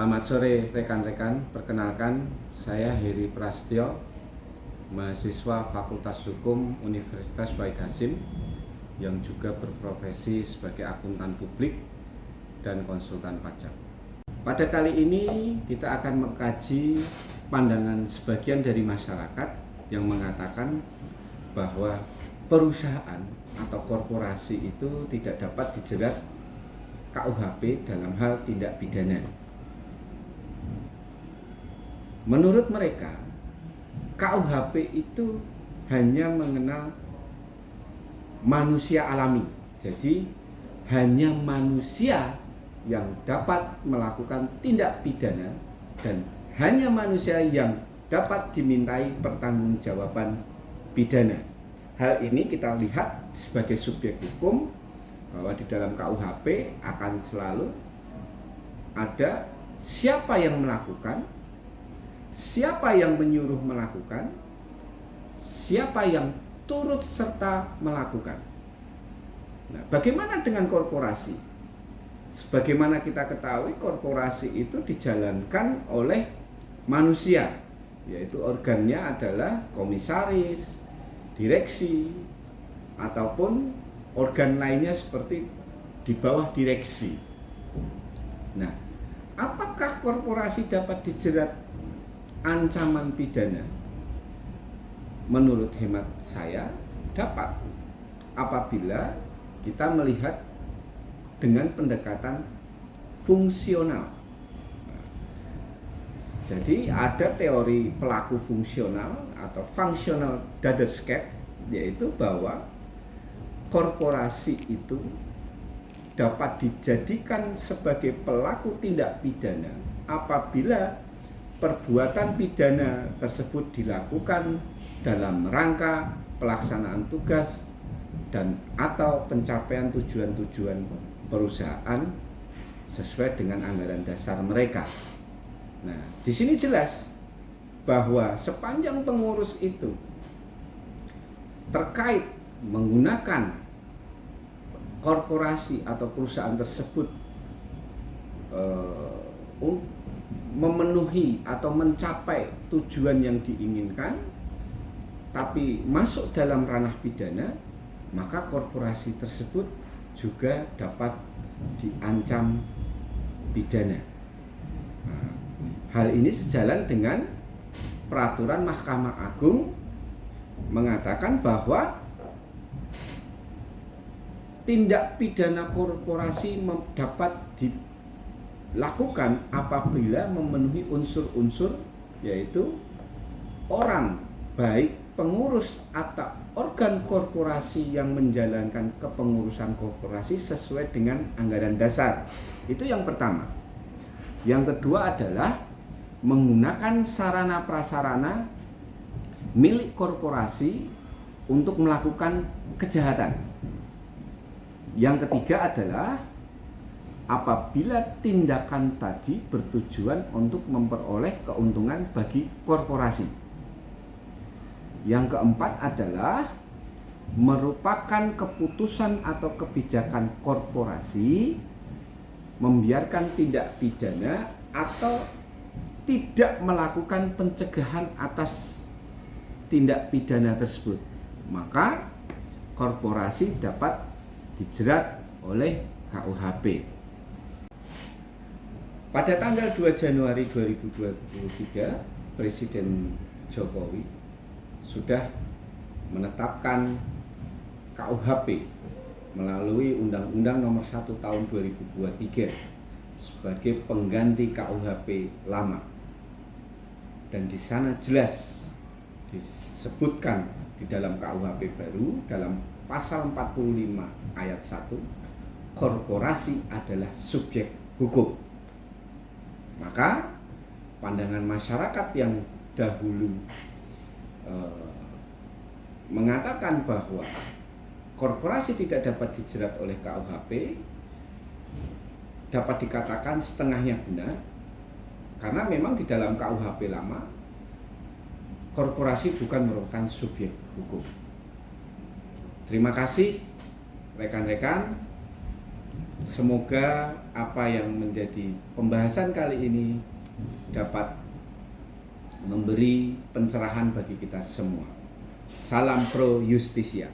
Selamat sore rekan-rekan, perkenalkan saya Heri Prastyo, mahasiswa Fakultas Hukum Universitas Wahid Hasyim yang juga berprofesi sebagai akuntan publik dan konsultan pajak. Pada kali ini kita akan mengkaji pandangan sebagian dari masyarakat yang mengatakan bahwa perusahaan atau korporasi itu tidak dapat dijerat KUHP dalam hal tindak pidana. Menurut mereka, KUHP itu hanya mengenal manusia alami. Jadi hanya manusia yang dapat melakukan tindak pidana dan hanya manusia yang dapat dimintai pertanggungjawaban pidana. Hal ini kita lihat sebagai subjek hukum bahwa di dalam KUHP akan selalu ada siapa yang melakukan, siapa yang menyuruh melakukan, siapa yang turut serta melakukan. Nah, bagaimana dengan korporasi? Sebagaimana kita ketahui, korporasi itu dijalankan oleh manusia, yaitu organnya adalah komisaris, direksi, ataupun organ lainnya seperti di bawah direksi. Nah, apakah korporasi dapat dijerat ancaman pidana? Menurut hemat saya dapat, apabila kita melihat dengan pendekatan fungsional. Jadi ada teori pelaku fungsional atau functional daderscape, yaitu bahwa korporasi itu dapat dijadikan sebagai pelaku tindak pidana apabila perbuatan pidana tersebut dilakukan dalam rangka pelaksanaan tugas dan atau pencapaian tujuan-tujuan perusahaan sesuai dengan anggaran dasar mereka. Nah, di sini jelas bahwa sepanjang pengurus itu terkait menggunakan korporasi atau perusahaan tersebut memenuhi atau mencapai tujuan yang diinginkan, tapi masuk dalam ranah pidana, maka korporasi tersebut juga dapat diancam pidana. Nah, hal ini sejalan dengan peraturan Mahkamah Agung mengatakan bahwa tindak pidana korporasi dapat dilakukan apabila memenuhi unsur-unsur, yaitu orang, baik pengurus atau organ korporasi yang menjalankan kepengurusan korporasi sesuai dengan anggaran dasar. Itu yang pertama. Yang kedua adalah menggunakan sarana prasarana milik korporasi untuk melakukan kejahatan. Yang ketiga adalah apabila tindakan tadi bertujuan untuk memperoleh keuntungan bagi korporasi. Yang keempat adalah merupakan keputusan atau kebijakan korporasi membiarkan tindak pidana atau tidak melakukan pencegahan atas tindak pidana tersebut, maka korporasi dapat dijerat oleh KUHP. Pada tanggal 2 Januari 2023, Presiden Jokowi sudah menetapkan KUHP melalui Undang-Undang Nomor 1 Tahun 2023 sebagai pengganti KUHP lama. Dan di sana jelas disebutkan di dalam KUHP baru dalam pasal 45 ayat 1, korporasi adalah subjek hukum. Maka pandangan masyarakat yang dahulu mengatakan bahwa korporasi tidak dapat dijerat oleh KUHP dapat dikatakan setengahnya benar, karena memang di dalam KUHP lama korporasi bukan merupakan subjek hukum. Terima kasih rekan-rekan. Semoga apa yang menjadi pembahasan kali ini dapat memberi pencerahan bagi kita semua. Salam Pro Justisia.